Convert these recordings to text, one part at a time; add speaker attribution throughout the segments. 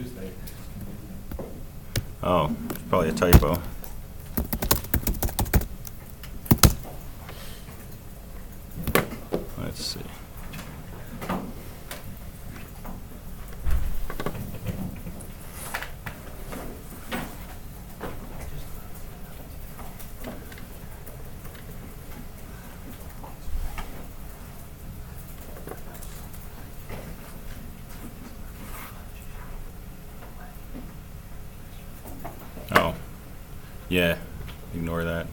Speaker 1: Tuesday.
Speaker 2: Oh, it's probably a typo. Let's see. Oh, yeah, ignore that.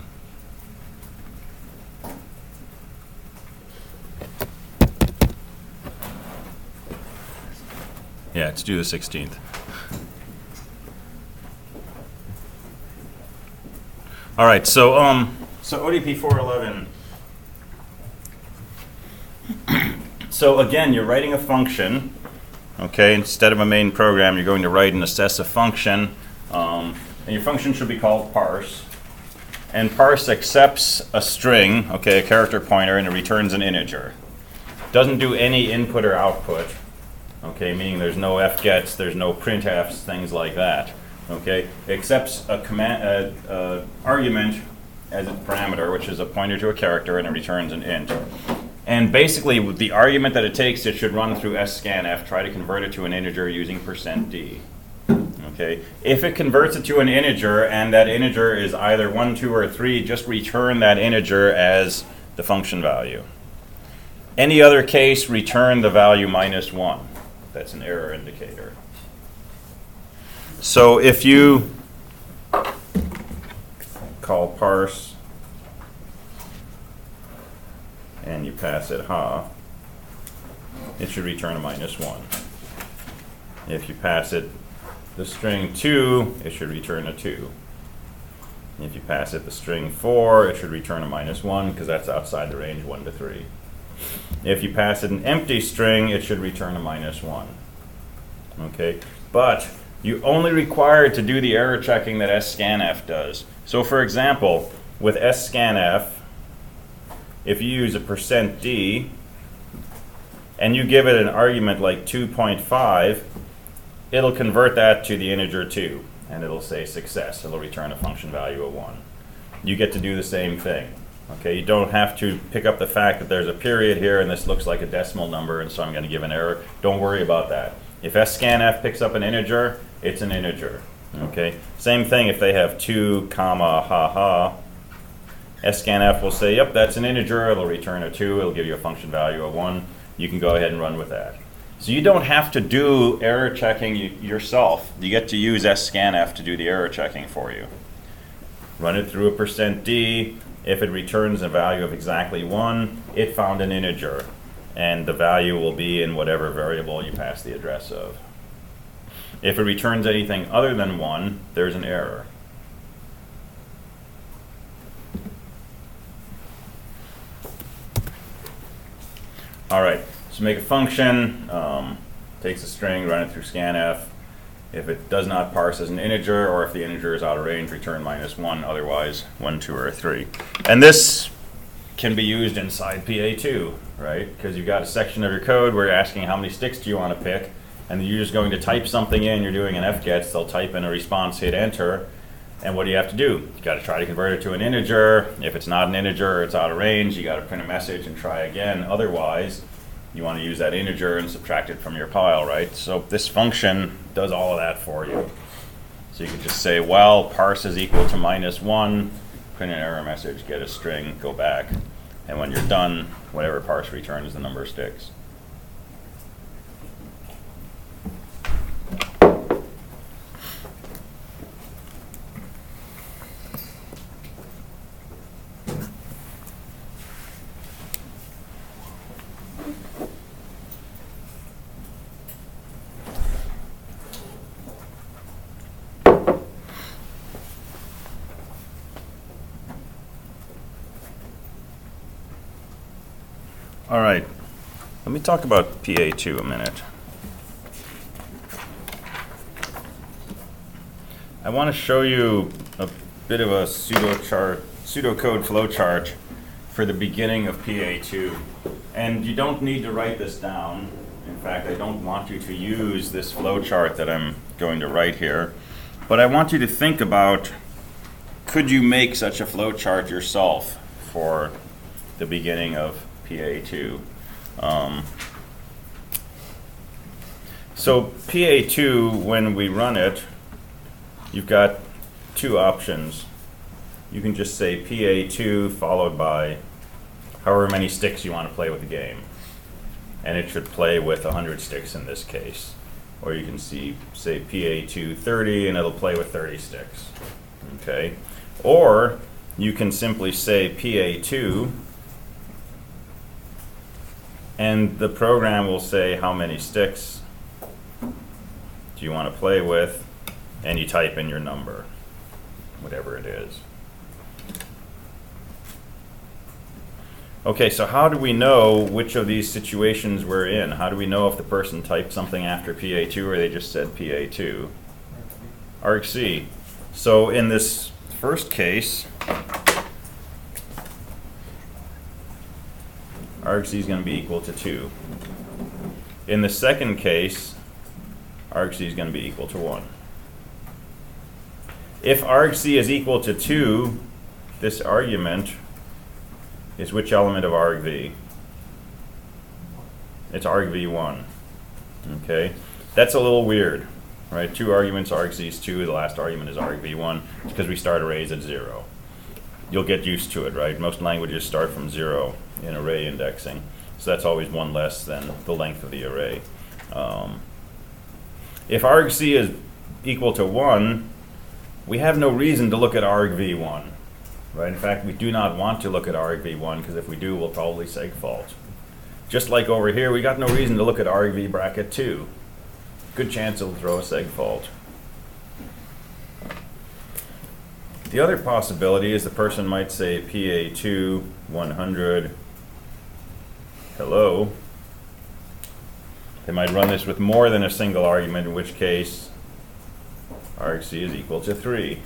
Speaker 2: Yeah, it's due the 16th. All right, so ODP 411. So again, you're writing a function. Okay, instead of a main program, you're going to write and assess a function. And your function should be called parse. And parse accepts a string, okay, a character pointer, and it returns an integer. Doesn't do any input or output, okay, meaning there's no fgets, there's no printfs, things like that. Okay, it accepts a command, argument as its parameter, which is a pointer to a character, and it returns an int. And basically, with the argument that it takes, it should run through scanf, try to convert it to an integer using %d. Okay, if it converts it to an integer and that integer is either 1, 2, or 3, just return that integer as the function value. Any other case, return the value -1. That's an error indicator. So if you call parse and you pass it ha, it should return a -1. If you pass it the string 2, it should return a 2. If you pass it the string 4, it should return a -1 because that's outside the range 1 to 3. If you pass it an empty string, it should return a -1. Okay, but you only required to do the error checking that scanf does. So for example, with scanf, if you use a %d and you give it an argument like 2.5, it'll convert that to the integer 2, and it'll say success. It'll return a function value of 1. You get to do the same thing. Okay, you don't have to pick up the fact that there's a period here and this looks like a decimal number, and so I'm going to give an error. Don't worry about that. If scanf picks up an integer, it's an integer. Okay, same thing if they have 2, comma, ha. Scanf will say, yep, that's an integer. It'll return a 2. It'll give you a function value of 1. You can go ahead and run with that. So you don't have to do error checking yourself. You get to use scanf to do the error checking for you. Run it through a %d. If it returns a value of exactly 1, it found an integer. And the value will be in whatever variable you pass the address of. If it returns anything other than 1, there's an error. All right. So make a function, takes a string, run it through scanf. If it does not parse as an integer, or if the integer is out of range, return -1, otherwise 1, 2, or 3. And this can be used inside PA2, right? Because you've got a section of your code where you're asking how many sticks do you want to pick, and you're just going to type something in, you're doing an fgets, they'll type in a response, hit enter, and what do you have to do? You got to try to convert it to an integer. If it's not an integer or it's out of range, you got to print a message and try again. Otherwise, you want to use that integer and subtract it from your pile, right? So this function does all of that for you. So you can just say, well, parse is equal to -1, print an error message, get a string, go back, and when you're done, whatever parse returns is the number of sticks. All right, let me talk about PA2 a minute. I want to show you a bit of a pseudocode flowchart for the beginning of PA2. And you don't need to write this down. In fact, I don't want you to use this flowchart that I'm going to write here, but I want you to think about, could you make such a flowchart yourself for the beginning of PA2? So PA2, when we run it, you've got two options. You can just say PA2 followed by however many sticks you want to play with the game. And it should play with 100 sticks in this case. Or you can say PA2 30 and it'll play with 30 sticks. Okay? Or you can simply say PA2 and the program will say how many sticks do you want to play with, and you type in your number, whatever it is. Okay, so how do we know which of these situations we're in? How do we know if the person typed something after PA2 or they just said PA2? argc. So in this first case, argc is going to be equal to 2. In the second case, argc is going to be equal to 1. If argc is equal to 2, this argument is which element of argv? It's argv1. Okay? That's a little weird, right? 2 arguments, argc is 2, the last argument is argv1, because we start arrays at 0. You'll get used to it, right? Most languages start from 0 in array indexing. So that's always 1 less than the length of the array. If argc is equal to 1, we have no reason to look at argv1. Right? In fact, we do not want to look at argv1 because if we do, we'll probably segfault. Just like over here, we got no reason to look at argv bracket 2. Good chance it'll throw a segfault. The other possibility is the person might say PA2 100 hello. They might run this with more than a single argument, in which case argc is equal to 3.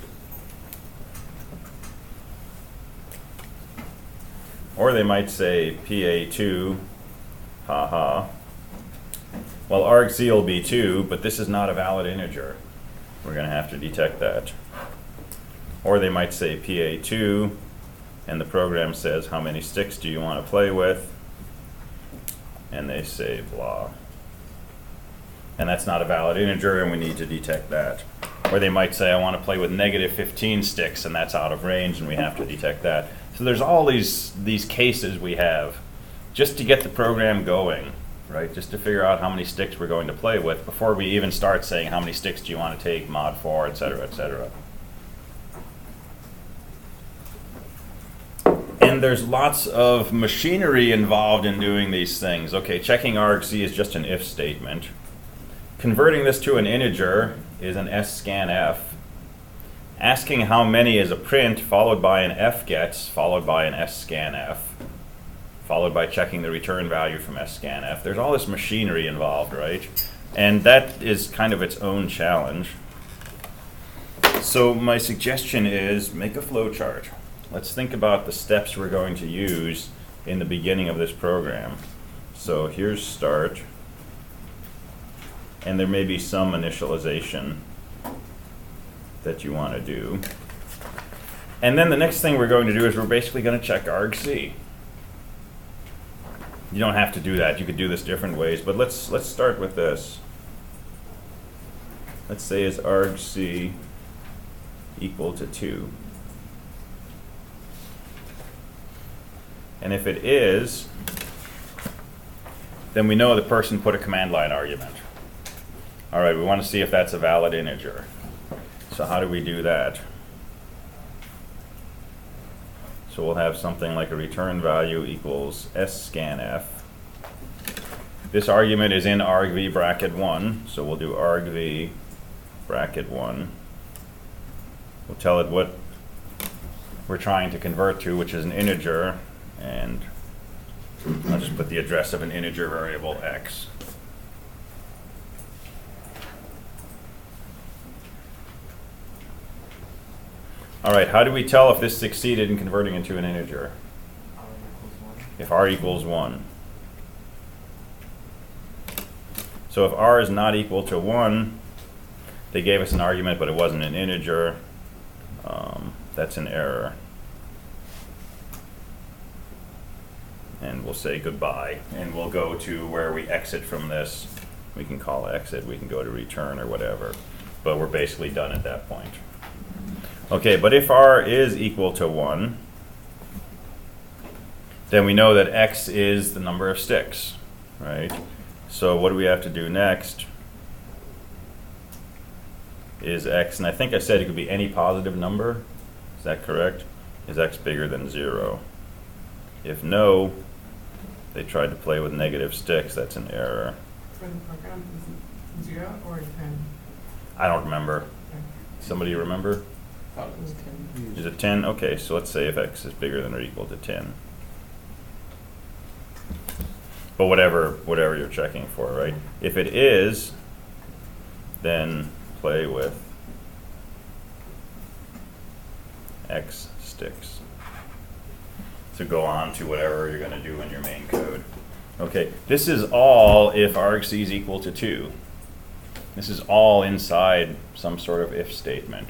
Speaker 2: Or they might say PA2 haha. Well, argc will be 2, but this is not a valid integer. We're going to have to detect that. Or they might say PA2, and the program says, how many sticks do you want to play with? And they say blah. And that's not a valid integer, and we need to detect that. Or they might say, I want to play with negative 15 sticks, and that's out of range, and we have to detect that. So there's all these cases we have just to get the program going, right? Just to figure out how many sticks we're going to play with before we even start saying how many sticks do you want to take, mod 4, etc., etc. And there's lots of machinery involved in doing these things. Okay, checking argc is just an if statement. Converting this to an integer is an scanf. Asking how many is a print, followed by an fgets, followed by an scanf, followed by checking the return value from scanf. There's all this machinery involved, right? And that is kind of its own challenge. So my suggestion is make a flowchart. Let's think about the steps we're going to use in the beginning of this program. So here's start. And there may be some initialization that you want to do. And then the next thing we're going to do is we're basically going to check argc. You don't have to do that. You could do this different ways, but let's start with this. Let's say is argc equal to 2. And if it is, then we know the person put a command line argument. All right, we want to see if that's a valid integer. So how do we do that? So we'll have something like a return value equals scanf. This argument is in argv bracket 1, so we'll do argv bracket 1. We'll tell it what we're trying to convert to, which is an integer, and I'll just put the address of an integer variable x. All right, how do we tell if this succeeded in converting into an integer? If r equals 1. So if r is not equal to 1, they gave us an argument, but it wasn't an integer. That's an error. And we'll say goodbye. And we'll go to where we exit from this. We can call exit. We can go to return or whatever. But we're basically done at that point. Okay, but if r is equal to 1, then we know that x is the number of sticks, right? So what do we have to do next? Is x, and I think I said it could be any positive number. Is that correct? Is x bigger than 0? If no, they tried to play with negative sticks. That's an error.
Speaker 1: For the program, is it 0 or 10?
Speaker 2: I don't remember.
Speaker 1: Okay.
Speaker 2: Somebody remember?
Speaker 3: Thought it was 10.
Speaker 2: Is it 10? Okay, so let's say if x is bigger than or equal to 10. But whatever you're checking for, right? If it is, then play with x sticks. To go on to whatever you're going to do in your main code. Okay, this is all if argc is equal to 2. This is all inside some sort of if statement.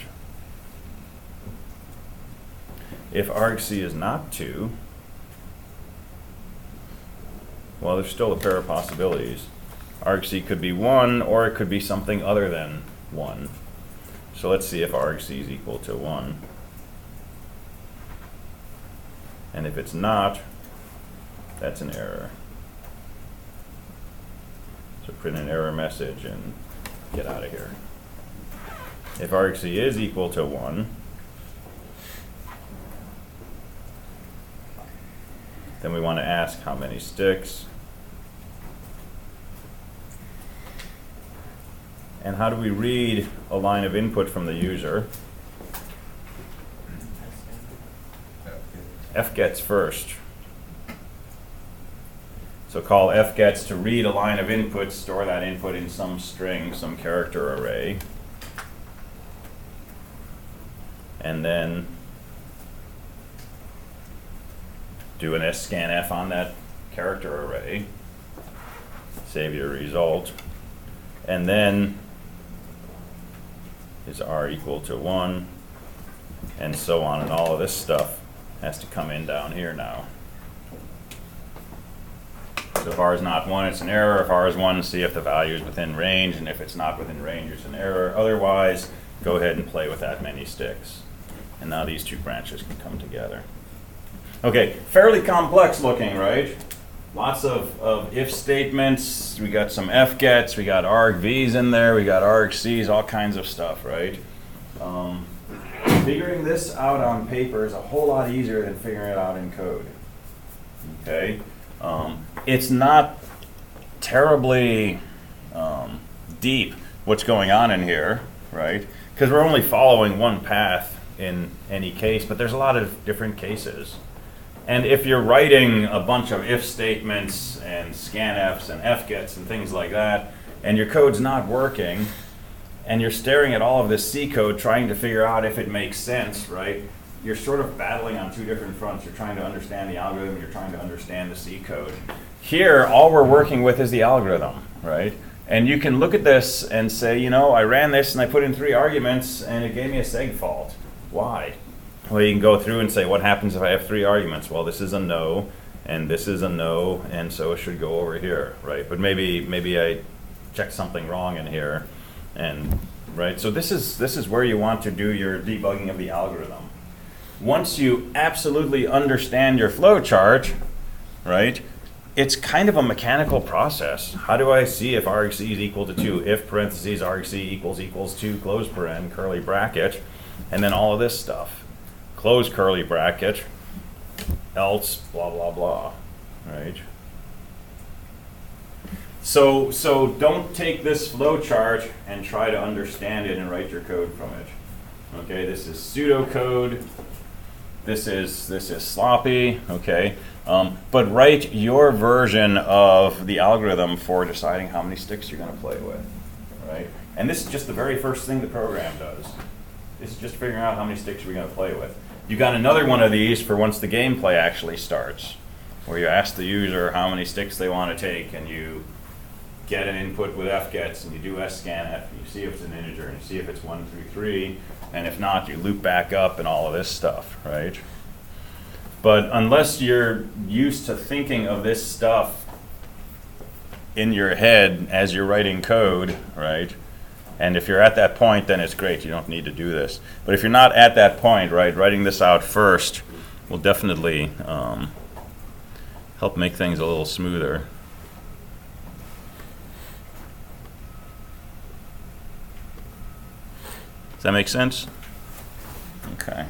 Speaker 2: If argc is not 2, well, there's still a pair of possibilities. Argc could be 1, or it could be something other than 1. So let's see if argc is equal to 1. And if it's not, that's an error. So print an error message and get out of here. If argc is equal to 1, then we want to ask how many sticks. And how do we read a line of input from the user? fgets first. So call fgets to read a line of input, store that input in some string, some character array. And then do an scanf on that character array. Save your result. And then is r equal to 1, and so on, and all of this stuff has to come in down here now. So if r is not 1, it's an error. If r is 1, see if the value is within range, and if it's not within range, it's an error. Otherwise, go ahead and play with that many sticks. And now these two branches can come together. Okay, fairly complex looking, right? Lots of if statements. We got some fgets, we got argv's in there, we got argc's, all kinds of stuff, right? Figuring this out on paper is a whole lot easier than figuring it out in code. Okay, it's not terribly deep what's going on in here, right? Because we're only following one path in any case, but there's a lot of different cases. And if you're writing a bunch of if statements and scanfs and fgets and things like that, and your code's not working, and you're staring at all of this C code trying to figure out if it makes sense, right? You're sort of battling on two different fronts. You're trying to understand the algorithm, you're trying to understand the C code. Here, all we're working with is the algorithm, right? And you can look at this and say, you know, I ran this and I put in 3 arguments and it gave me a seg fault. Why? Well, you can go through and say, what happens if I have 3 arguments? Well, this is a no, and this is a no, and so it should go over here, right? But maybe I checked something wrong in here, and right. So this is where you want to do your debugging of the algorithm. Once you absolutely understand your flow chart, right? It's kind of a mechanical process. How do I see if argc is equal to 2? If parentheses argc equals 2, close paren, curly bracket, and then all of this stuff. Close curly bracket, else blah blah blah, right? So don't take this flow chart and try to understand it and write your code from it. Okay, this is pseudocode. This is sloppy. Okay, but write your version of the algorithm for deciding how many sticks you're going to play with, right? And this is just the very first thing the program does. This is just figuring out how many sticks we're going to play with. You got another one of these for once the gameplay actually starts, where you ask the user how many sticks they want to take, and you get an input with fgets, and you do scanf, and you see if it's an integer, and you see if it's 1 through 3, and if not, you loop back up and all of this stuff, right? But unless you're used to thinking of this stuff in your head as you're writing code, right? And if you're at that point, then it's great. You don't need to do this. But if you're not at that point, right, writing this out first will definitely help make things a little smoother. Does that make sense? Okay.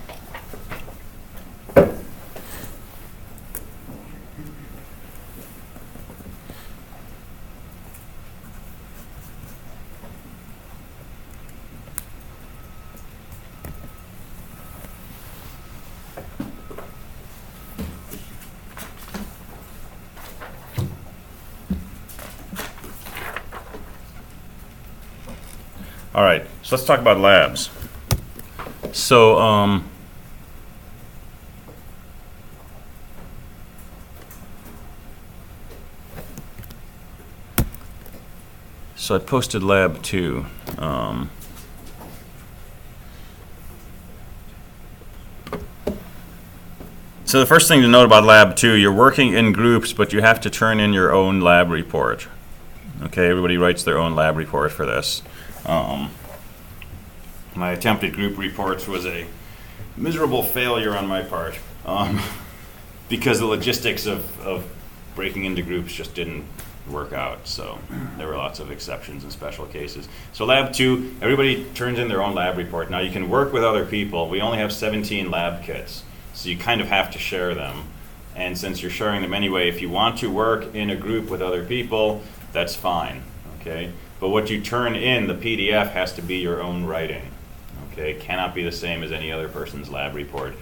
Speaker 2: All right, so let's talk about labs. So, so I posted lab 2. So the first thing to note about lab 2, you're working in groups, but you have to turn in your own lab report. Okay, everybody writes their own lab report for this. My attempt at group reports was a miserable failure on my part because the logistics of breaking into groups just didn't work out. So there were lots of exceptions and special cases. So lab 2, everybody turns in their own lab report. Now you can work with other people. We only have 17 lab kits, so you kind of have to share them. And since you're sharing them anyway, if you want to work in a group with other people, that's fine, okay? But what you turn in, the PDF, has to be your own writing, okay? It cannot be the same as any other person's lab report.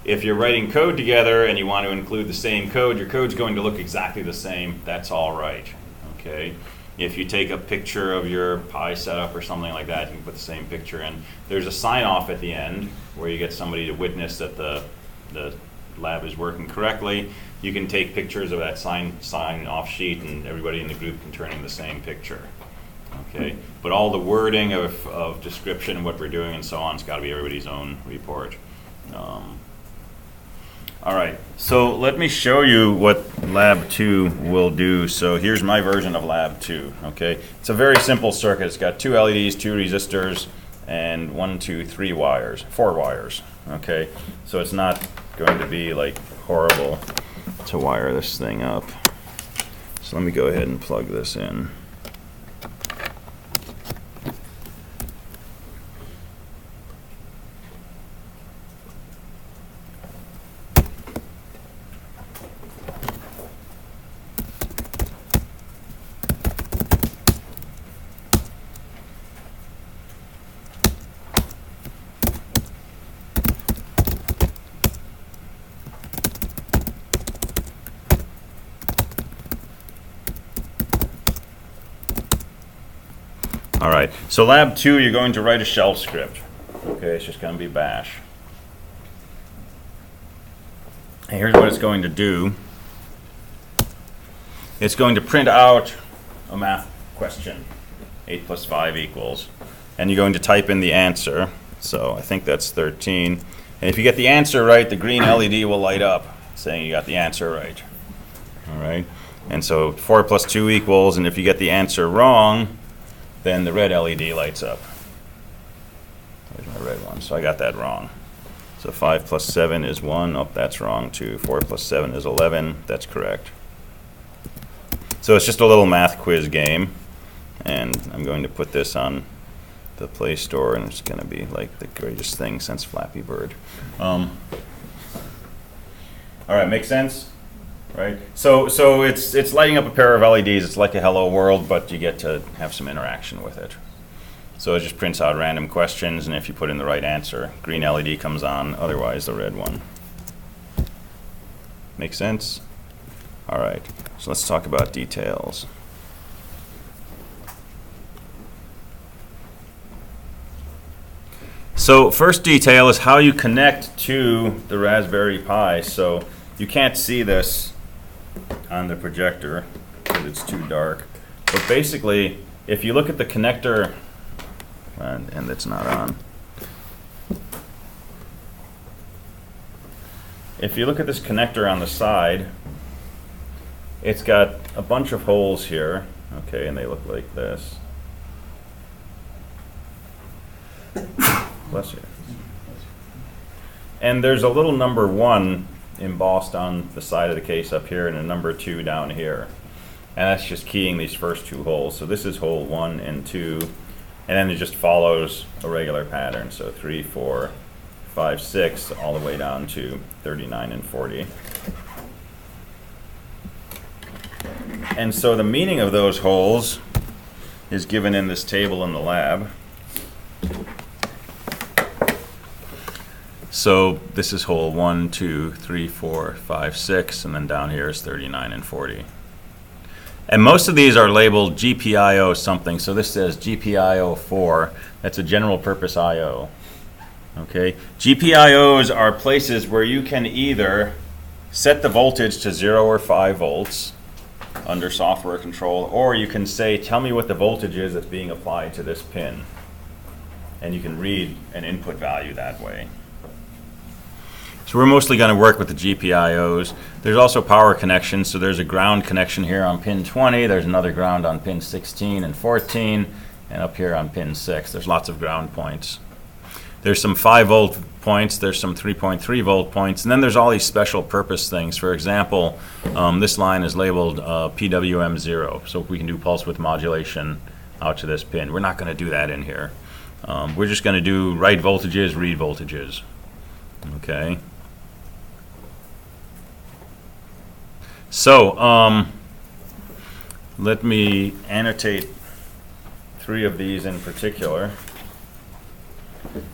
Speaker 2: If you're writing code together and you want to include the same code, your code's going to look exactly the same. That's all right, okay? If you take a picture of your Pi setup or something like that, you can put the same picture in. There's a sign-off at the end where you get somebody to witness that the lab is working correctly. You can take pictures of that sign-off sheet, and everybody in the group can turn in the same picture. Okay, but all the wording of description and what we're doing and so on, it's got to be everybody's own report. All right, so let me show you what Lab 2 will do. So here's my version of Lab 2. Okay, it's a very simple circuit. It's got 2 LEDs, 2 resistors, and 4 wires. Okay, so it's not going to be like horrible to wire this thing up. So let me go ahead and plug this in. All right, so lab 2, you're going to write a shell script. Okay, it's just going to be bash. And here's what it's going to do. It's going to print out a math question, 8 plus 5 equals. And you're going to type in the answer. So I think that's 13. And if you get the answer right, the green LED will light up saying you got the answer right. All right, and so 4 plus 2 equals, and if you get the answer wrong, then the red LED lights up. There's my red one, so I got that wrong. So 5 plus 7 is 1. Oh, that's wrong too. 4 plus 7 is 11. That's correct. So it's just a little math quiz game, and I'm going to put this on the Play Store, and it's going to be like the greatest thing since Flappy Bird. All right, makes sense? Right. So it's lighting up a pair of LEDs. It's like a hello world, but you get to have some interaction with it. So it just prints out random questions, and if you put in the right answer, green LED comes on, otherwise the red one. Make sense? All right. So let's talk about details. So first detail is how you connect to the Raspberry Pi. So you can't see this on the projector because it's too dark, But basically, if you look at the connector, and it's not on. If you look at this connector on the side, it's got a bunch of holes here, okay, and they look like this. Bless you. And there's a little number 1 embossed on the side of the case up here and a number 2 down here. And that's just keying these first 2 holes. So this is hole 1 and 2, and then it just follows a regular pattern. So 3, 4, 5, 6, all the way down to 39 and 40. And so the meaning of those holes is given in this table in the lab. So this is hole 1, 2, 3, 4, 5, 6, and then down here is 39 and 40. And most of these are labeled GPIO something. So this says GPIO 4. That's a general purpose IO. Okay. GPIOs are places where you can either set the voltage to 0 or 5 volts under software control, or you can say, tell me what the voltage is that's being applied to this pin. And you can read an input value that way. So we're mostly going to work with the GPIOs. There's also power connections. So there's a ground connection here on pin 20. There's another ground on pin 16 and 14. And up here on pin 6, there's lots of ground points. There's some 5 volt points. There's some 3.3 volt points. And then there's all these special purpose things. For example, this line is labeled PWM0. So we can do pulse width modulation out to this pin. We're not going to do that in here. We're just going to do write voltages, read voltages. Okay. So let me annotate 3 of these in particular.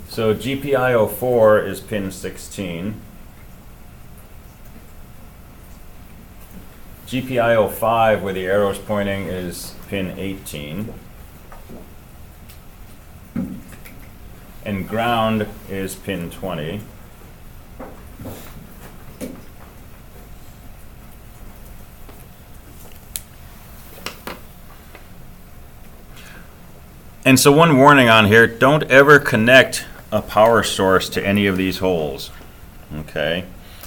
Speaker 2: So GPIO 4 is pin 16. GPIO 5, where the arrow is pointing, is pin 18. And ground is pin 20. And so one warning on here, don't ever connect a power source to any of these holes. Okay?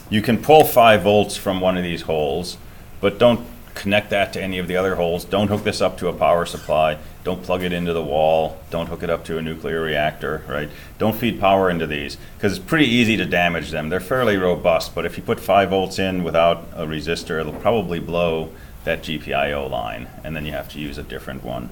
Speaker 2: You can pull 5 volts from one of these holes, but don't connect that to any of the other holes. Don't hook this up to a power supply. Don't plug it into the wall. Don't hook it up to a nuclear reactor, right? Don't feed power into these, because it's pretty easy to damage them. They're fairly robust, but if you put 5 volts in without a resistor, it'll probably blow that GPIO line, and then you have to use a different one.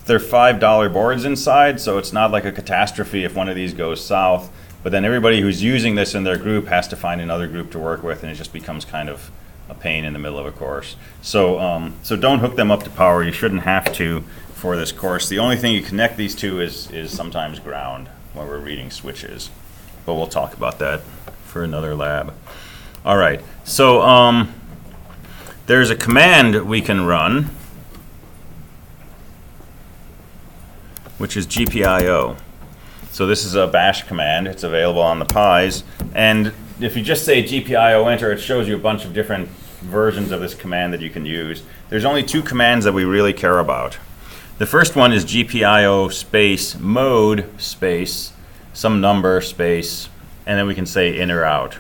Speaker 2: They're $5 boards inside, so it's not like a catastrophe if one of these goes south, but then everybody who's using this in their group has to find another group to work with, and it just becomes kind of a pain in the middle of a course. So so don't hook them up to power. You shouldn't have to for this course. The only thing you connect these to is sometimes ground when we're reading switches, but we'll talk about that for another lab. All right, so there's a command we can run, which is GPIO. So this is a bash command. It's available on the Pies. And if you just say GPIO enter, it shows you a bunch of different versions of this command that you can use. There's only 2 commands that we really care about. The first one is GPIO space mode space some number space, and then we can say in or out.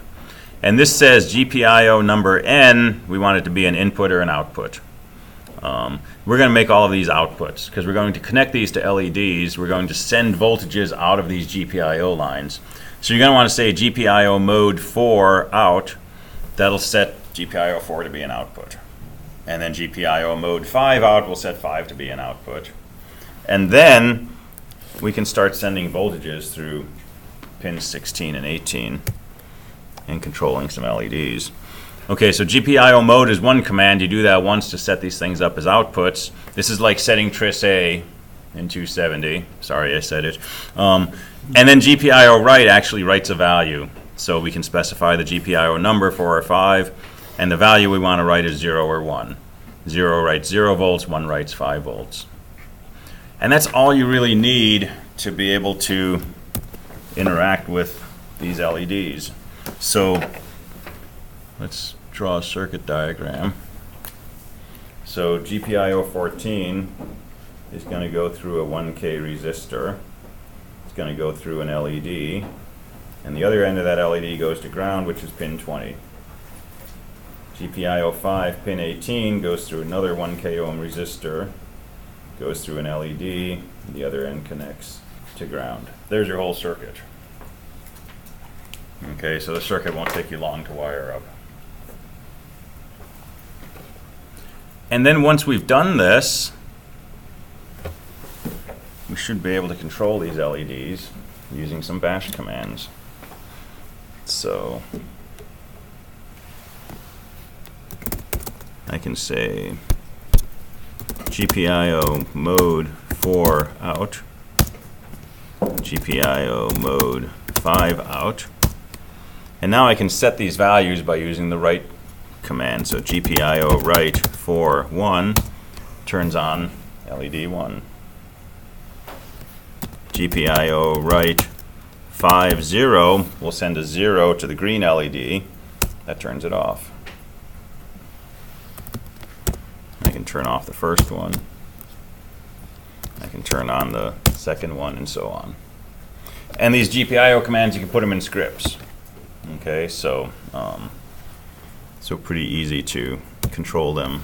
Speaker 2: And this says GPIO number N, we want it to be an input or an output. We're going to make all of these outputs because we're going to connect these to LEDs. We're going to send voltages out of these GPIO lines. So you're going to want to say GPIO mode 4 out. That'll set GPIO 4 to be an output. And then GPIO mode 5 out will set 5 to be an output. And then we can start sending voltages through pins 16 and 18 and controlling some LEDs. Okay, so GPIO mode is one command. You do that once to set these things up as outputs. This is like setting tris A in 270. Sorry, I said it. And then GPIO write actually writes a value. So we can specify the GPIO number 4 or 5, and the value we want to write is 0 or 1. 0 writes 0 volts, 1 writes 5 volts. And that's all you really need to be able to interact with these LEDs. So let's draw a circuit diagram. So GPIO 14 is going to go through a 1K resistor. It's going to go through an LED. And the other end of that LED goes to ground, which is pin 20. GPIO 5, pin 18, goes through another 1K ohm resistor, goes through an LED, and the other end connects to ground. There's your whole circuit. Okay, so the circuit won't take you long to wire up. And then once we've done this, we should be able to control these LEDs using some bash commands. So I can say GPIO mode 4 out, GPIO mode 5 out. And now I can set these values by using the write command. So GPIO write 4 1 turns on LED 1. GPIO write 5 0 will send a 0 to the green LED. That turns it off. I can turn off the first one. I can turn on the second one, and so on. And these GPIO commands, you can put them in scripts. Okay, so pretty easy to control them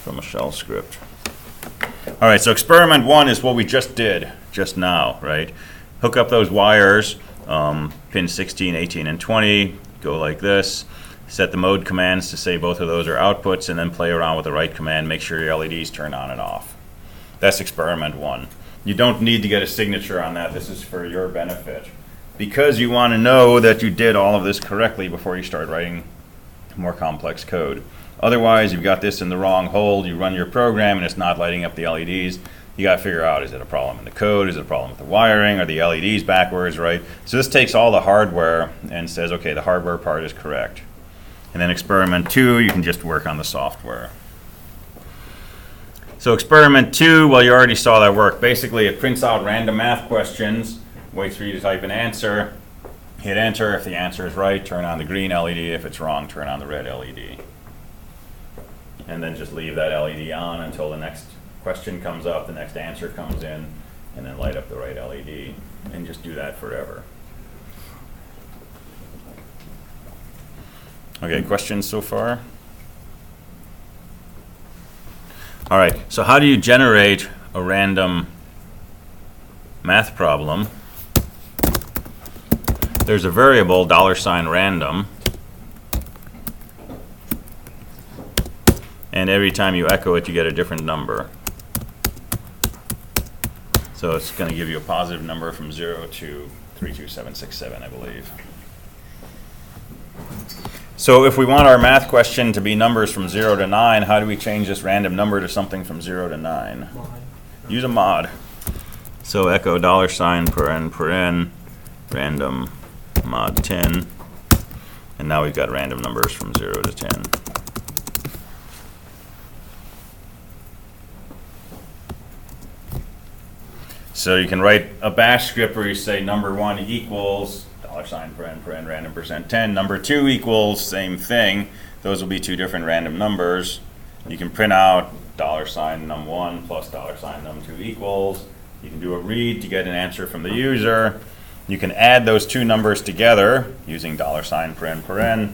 Speaker 2: from a shell script. All right, so experiment 1 is what we just did just now, right? Hook up those wires, pin 16, 18, and 20, go like this. Set the mode commands to say both of those are outputs, and then play around with the write command. Make sure your LEDs turn on and off. That's experiment 1. You don't need to get a signature on that. This is for your benefit, because you want to know that you did all of this correctly before you start writing more complex code. Otherwise, you've got this in the wrong hole. You run your program and it's not lighting up the LEDs. You got to figure out, is it a problem in the code? Is it a problem with the wiring? Are the LEDs backwards, right? So this takes all the hardware and says, okay, the hardware part is correct. And then experiment 2, you can just work on the software. So experiment 2, well, you already saw that work. Basically, it prints out random math questions, waits for you to type an answer, hit enter. If the answer is right, turn on the green LED. If it's wrong, turn on the red LED. And then just leave that LED on until the next question comes up, the next answer comes in, and then light up the right LED. And just do that forever. Okay, questions so far? All right, so how do you generate a random math problem? There's a variable $random, and every time you echo it, you get a different number. So it's going to give you a positive number from 0 to 32767, I believe. So if we want our math question to be numbers from 0 to 9, how do we change this random number to something from 0 to 9? Use a mod. So echo $paren random mod 10, and now we've got random numbers from 0 to 10. So you can write a bash script where you say number 1 equals $paren random %10. Number 2 equals same thing. Those will be two different random numbers. You can print out $num1 plus $num2 equals. You can do a read to get an answer from the user. You can add those two numbers together using $paren.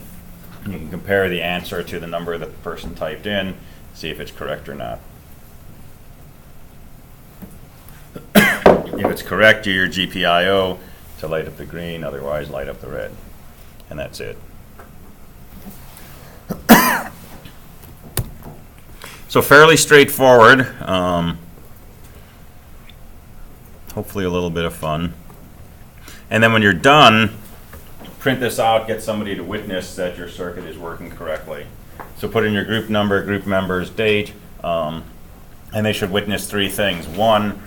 Speaker 2: You can compare the answer to the number that the person typed in, see if it's correct or not. If it's correct, do your GPIO to light up the green, otherwise light up the red. And that's it. So fairly straightforward. Hopefully a little bit of fun. And then when you're done, print this out, get somebody to witness that your circuit is working correctly. So put in your group number, group members, date, and they should witness 3 things. 1,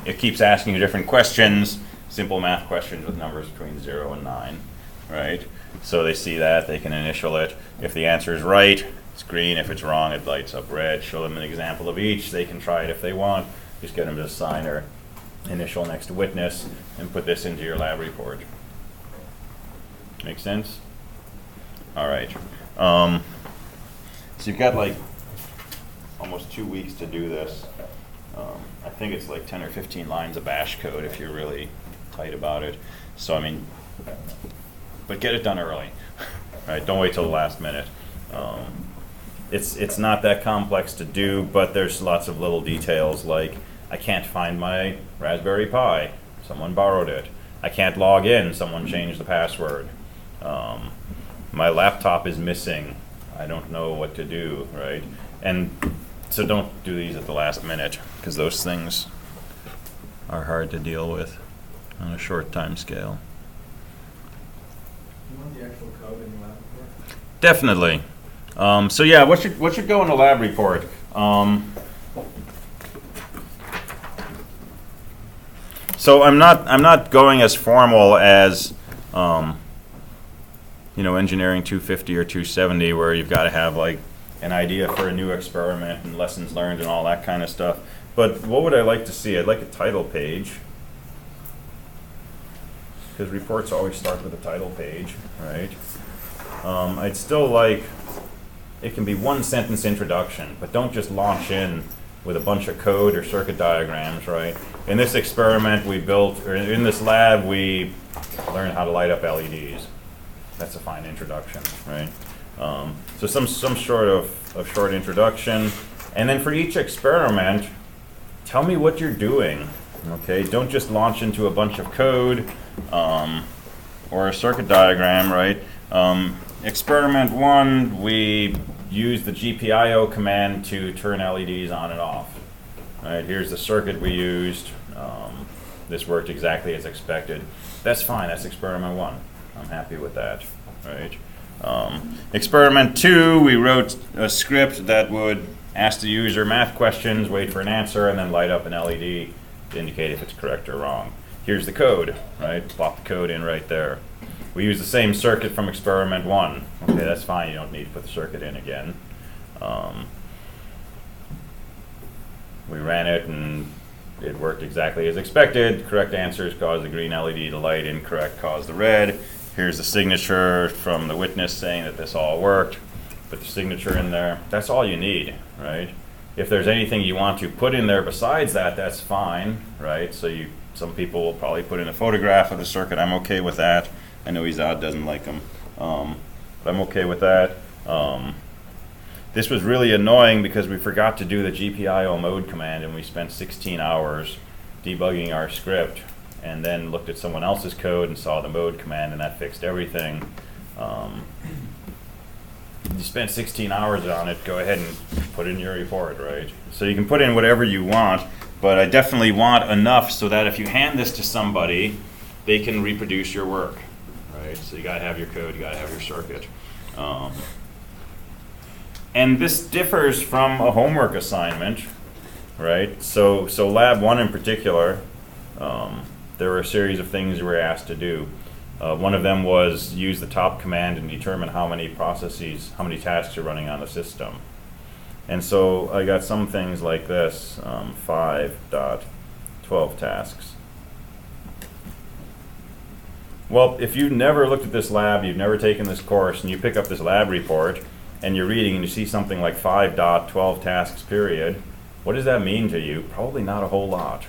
Speaker 2: it keeps asking you different questions, simple math questions with numbers between 0 and 9, right? So they see that, they can initial it. If the answer is right, it's green. If it's wrong, it lights up red. Show them an example of each. They can try it if they want. Just get them to sign or initial next to witness and put this into your lab report. Make sense? All right. So you've got like almost 2 weeks to do this. I think it's like 10 or 15 lines of bash code if you're really tight about it. So I mean, but get it done early, right? Don't wait till the last minute. It's not that complex to do, but there's lots of little details like I can't find my Raspberry Pi. Someone borrowed it. I can't log in. Someone changed the password. My laptop is missing. I don't know what to do, right? And so don't do these at the last minute because those things are hard to deal with on a short time scale.
Speaker 3: You want the actual code in the lab report?
Speaker 2: Definitely. So yeah, what should go in the lab report? So I'm not going as formal as Engineering 250 or 270, where you've got to have like an idea for a new experiment and lessons learned and all that kind of stuff. But what would I like to see? I'd like a title page, because reports always start with a title page, right? I'd still like, it can be one sentence introduction, but don't just launch in with a bunch of code or circuit diagrams, right? In this experiment we built, or in this lab we learned how to light up LEDs. That's a fine introduction, right? So some sort of short introduction, and then for each experiment, tell me what you're doing. Okay, don't just launch into a bunch of code or a circuit diagram, right? Experiment 1, we use the GPIO command to turn LEDs on and off. Right, here's the circuit we used. This worked exactly as expected. That's fine, that's experiment 1. I'm happy with that, right? Experiment 2, we wrote a script that would ask the user math questions, wait for an answer, and then light up an LED to indicate if it's correct or wrong. Here's the code, right? Plop the code in right there. We use the same circuit from experiment 1. Okay, that's fine, you don't need to put the circuit in again. We ran it and it worked exactly as expected. Correct answers caused the green LED to light, incorrect caused the red. Here's the signature from the witness saying that this all worked. Put the signature in there. That's all you need, right? If there's anything you want to put in there besides that, that's fine, right? So some people will probably put in a photograph of the circuit. I'm okay with that. I know Izad doesn't like them, but I'm okay with that. This was really annoying because we forgot to do the GPIO mode command, and we spent 16 hours debugging our script, and then looked at someone else's code and saw the mode command, and that fixed everything. You spent 16 hours on it, go ahead and put it in your report, right? So you can put in whatever you want, but I definitely want enough so that if you hand this to somebody, they can reproduce your work, right? So you gotta have your code, you gotta have your circuit. And this differs from a homework assignment, right? So lab 1 in particular, there were a series of things we were asked to do. One of them was use the top command and determine how many processes, how many tasks are running on the system. And so I got some things like this, 5.12 tasks. Well, if you've never looked at this lab, you've never taken this course, and you pick up this lab report, and you're reading and you see something like 5.12 tasks period, what does that mean to you? Probably not a whole lot,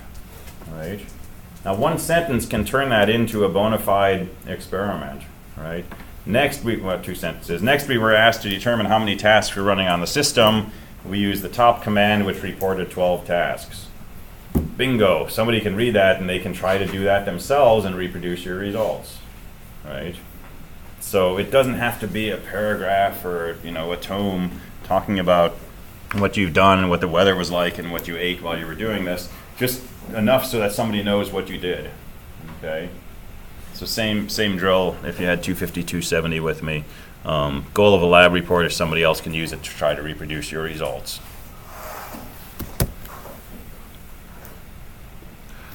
Speaker 2: right? Now, one sentence can turn that into a bona fide experiment, right? Next, well, 2 sentences. Next, we were asked to determine how many tasks were running on the system. We used the top command, which reported 12 tasks. Bingo, somebody can read that and they can try to do that themselves and reproduce your results, right? So it doesn't have to be a paragraph or a tome talking about what you've done and what the weather was like and what you ate while you were doing this. Just enough so that somebody knows what you did. Okay. So same drill. If you had 250, 270 with me, goal of a lab report is somebody else can use it to try to reproduce your results.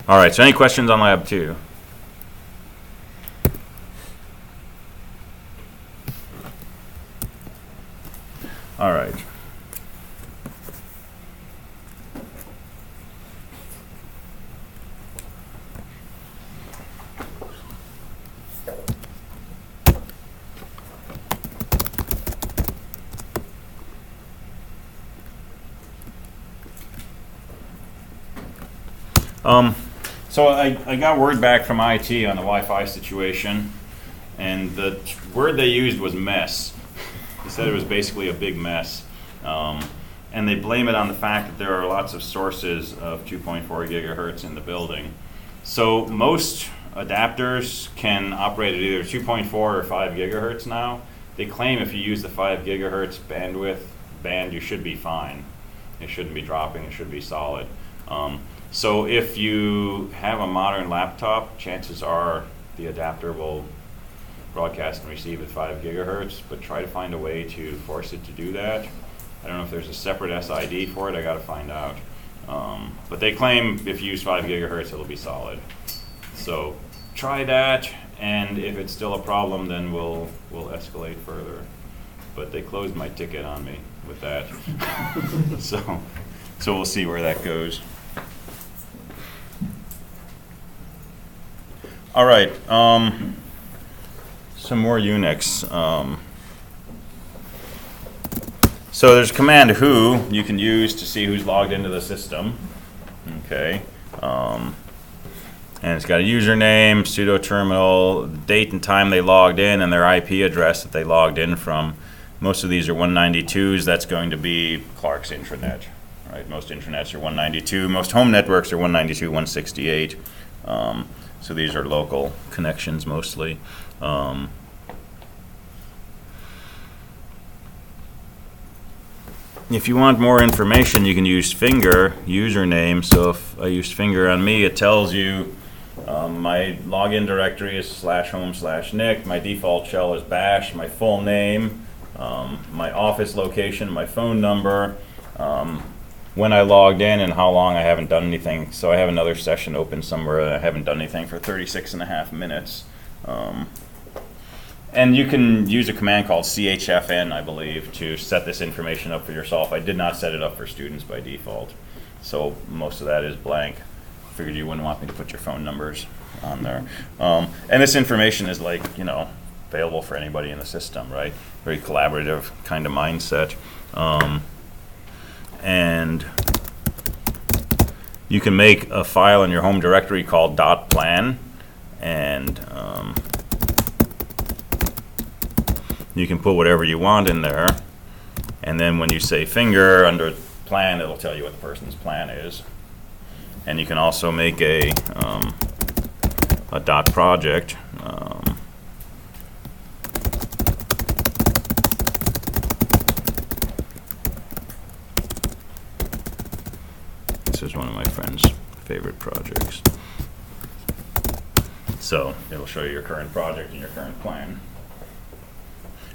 Speaker 2: All right. So any questions on lab 2? All right. So I got word back from IT on the Wi-Fi situation, and the word they used was mess. They said it was basically a big mess. And they blame it on the fact that there are lots of sources of 2.4 gigahertz in the building. So most adapters can operate at either 2.4 or 5 gigahertz now. They claim if you use the 5 gigahertz band, you should be fine. It shouldn't be dropping, it should be solid. So if you have a modern laptop, chances are the adapter will broadcast and receive at 5 gigahertz, but try to find a way to force it to do that. I don't know if there's a separate SID for it, I gotta find out. But they claim if you use 5 gigahertz, it'll be solid. So try that, and if it's still a problem, then we'll escalate further. But they closed my ticket on me with that. So we'll see where that goes. All right, some more Unix. So there's a command who you can use to see who's logged into the system. Okay, and it's got a username, sudo terminal, date and time they logged in, and their IP address that they logged in from. Most of these are 192s. That's going to be Clark's intranet, right? Most intranets are 192. Most home networks are 192, 168. So these are local connections mostly. If you want more information, you can use finger username. So if I used finger on me, it tells you my login directory is /home/nic. My default shell is bash. My full name, my office location, my phone number, when I logged in, and how long I haven't done anything. So I have another session open somewhere that I haven't done anything for 36.5 minutes. And you can use a command called chfn, I believe, to set this information up for yourself. I did not set it up for students by default. So most of that is blank. Figured you wouldn't want me to put your phone numbers on there. And this information is available for anybody in the system, right? Very collaborative kind of mindset. And you can make a file in your home directory called .plan, and you can put whatever you want in there, and then when you say finger under plan, it'll tell you what the person's plan is. And you can also make a .project. This is one of my friend's favorite projects. So it'll show you your current project and your current plan.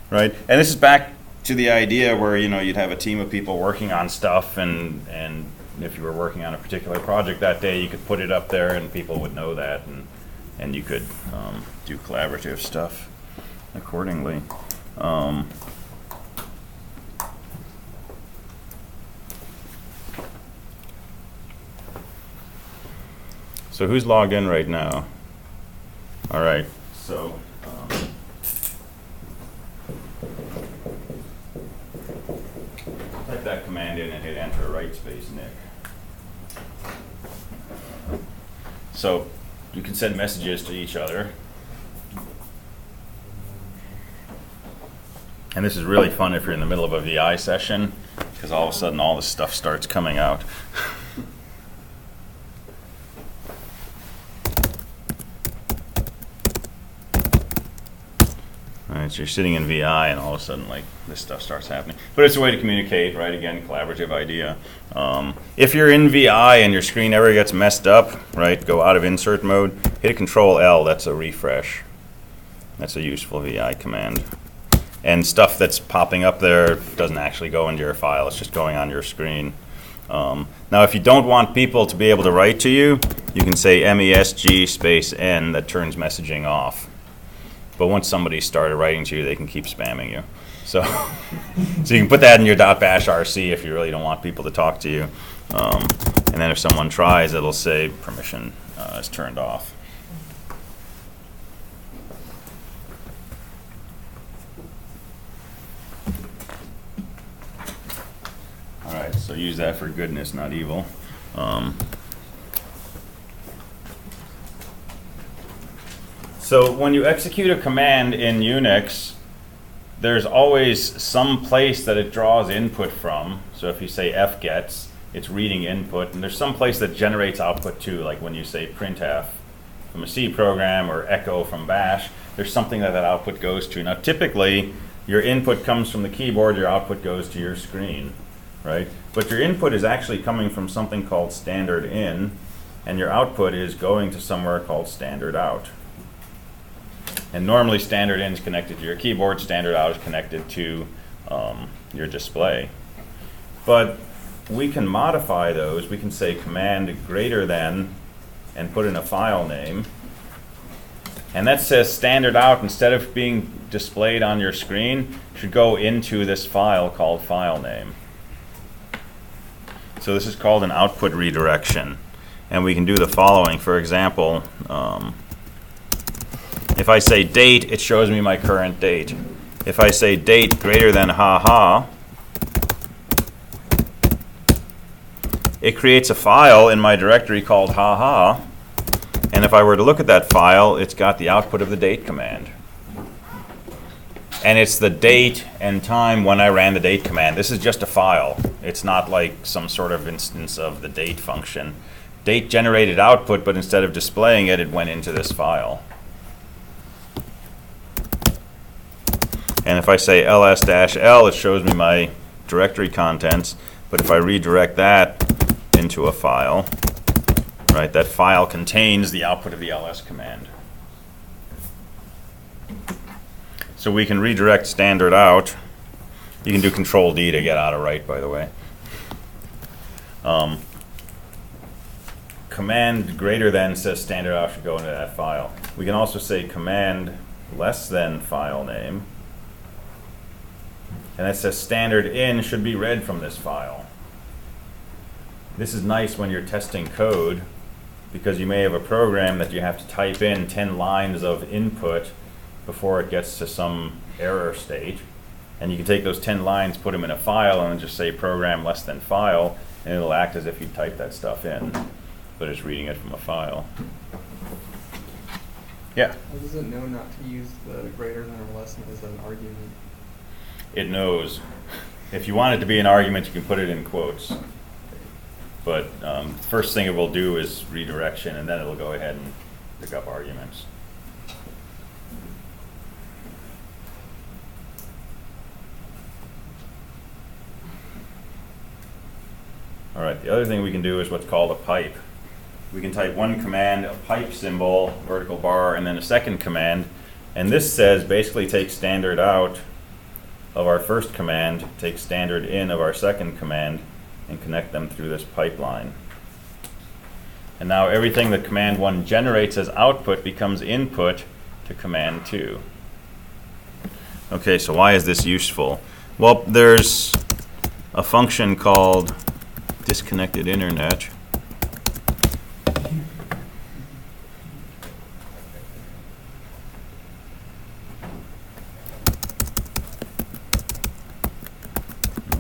Speaker 2: Right? And this is back to the idea where you'd have a team of people working on stuff, and if you were working on a particular project that day, you could put it up there and people would know that, and you could do collaborative stuff accordingly. So who's logged in right now? All right, so type that command in and hit enter, right space Nick. So you can send messages to each other. And this is really fun if you're in the middle of a VI session, because all of a sudden all this stuff starts coming out. Alright, so you're sitting in VI and all of a sudden this stuff starts happening. But it's a way to communicate, right? Again, collaborative idea. If you're in VI and your screen ever gets messed up, right, go out of insert mode, hit Control L, that's a refresh. That's a useful VI command. And stuff that's popping up there doesn't actually go into your file, it's just going on your screen. Now if you don't want people to be able to write to you, you can say MESG space N, that turns messaging off. But once somebody started writing to you, they can keep spamming you. So, so you can put that in your .bash RC if you really don't want people to talk to you. And then if someone tries, it'll say permission is turned off. All right, so use that for goodness, not evil. So when you execute a command in Unix, there's always some place that it draws input from. So if you say fgets, it's reading input, and there's some place that generates output too, like when you say printf from a C program or echo from bash, there's something that that output goes to. Now typically, your input comes from the keyboard, your output goes to your screen, right? But your input is actually coming from something called standard in, and your output is going to somewhere called standard out. And normally standard in is connected to your keyboard, standard out is connected to your display. But we can modify those. We can say command greater than and put in a file name. And that says standard out, instead of being displayed on your screen, should go into this file called file name. So this is called an output redirection. And we can do the following. For example, if I say date, it shows me my current date. If I say date greater than haha, it creates a file in my directory called haha. And if I were to look at that file, it's got the output of the date command. And it's the date and time when I ran the date command. This is just a file. It's not like some sort of instance of the date function. Date generated output, but instead of displaying it, it went into this file. And if I say ls-l, it shows me my directory contents. But if I redirect that into a file, right, that file contains the output of the ls command. So we can redirect standard out. You can do Control D to get out of right, by the way. Command greater than says standard out should go into that file. We can also say command less than file name. And that says standard in should be read from this file. This is nice when you're testing code, because you may have a program that you have to type in 10 lines of input before it gets to some error state. And you can take those 10 lines, put them in a file, and then just say program less than file, and it'll act as if you typed that stuff in, but it's reading it from a file. Yeah?
Speaker 4: How does it know not to use the greater than or less than as an argument?
Speaker 2: It knows. If you want it to be an argument, you can put it in quotes. But first thing it will do is redirection, and then it'll go ahead and pick up arguments. All right, the other thing we can do is what's called a pipe. We can type one command, a pipe symbol, vertical bar, and then a second command. And this says basically take standard out of our first command, take standard in of our second command, and connect them through this pipeline. And now everything that command 1 generates as output becomes input to command 2. Okay, so why is this useful? Well, there's a function called disconnected internet.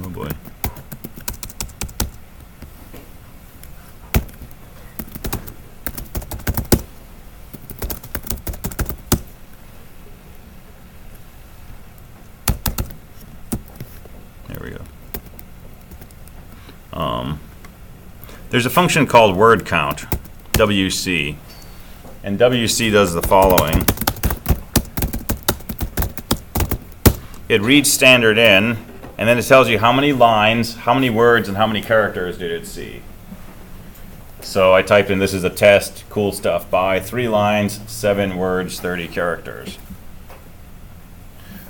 Speaker 2: Oh boy. There we go. There's a function called word count, WC, and WC does the following. It reads standard in, and then it tells you how many lines, how many words, and how many characters did it see. So I typed in, this is a test, cool stuff, by 3 lines, 7 words, 30 characters.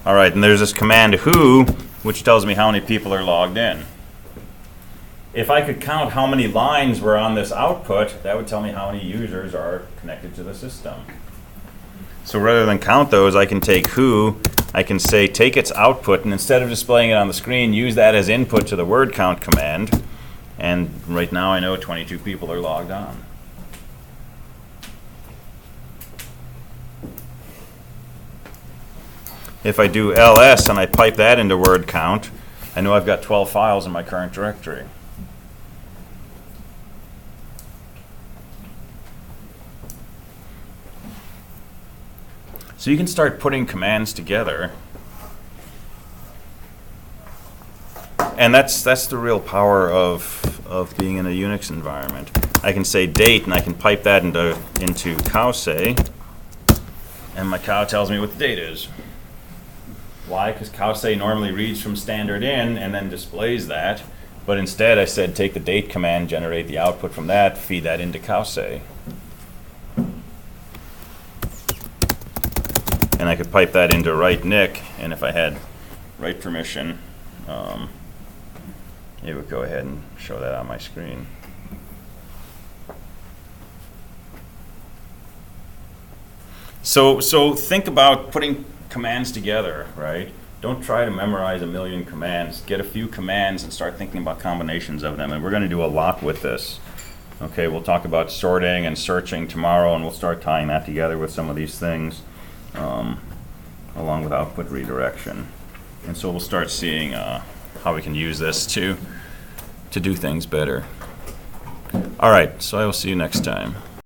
Speaker 2: All right, and there's this command who, which tells me how many people are logged in. If I could count how many lines were on this output, that would tell me how many users are connected to the system. So rather than count those, I can take who, I can say take its output, and instead of displaying it on the screen, use that as input to the word count command. And right now I know 22 people are logged on. If I do ls and I pipe that into word count, I know I've got 12 files in my current directory. So you can start putting commands together. And that's the real power of being in a Unix environment. I can say date, and I can pipe that into cowsay, and my cow tells me what the date is. Why? Because cowsay normally reads from standard in and then displays that. But instead I said take the date command, generate the output from that, feed that into cowsay. And I could pipe that into write nick, and if I had write permission, it would go ahead and show that on my screen. So think about putting commands together, right? Don't try to memorize a million commands. Get a few commands and start thinking about combinations of them. And we're going to do a lot with this. Okay, we'll talk about sorting and searching tomorrow, and we'll start tying that together with some of these things, along with output redirection. And so we'll start seeing how we can use this to do things better. All right, so I will see you next time.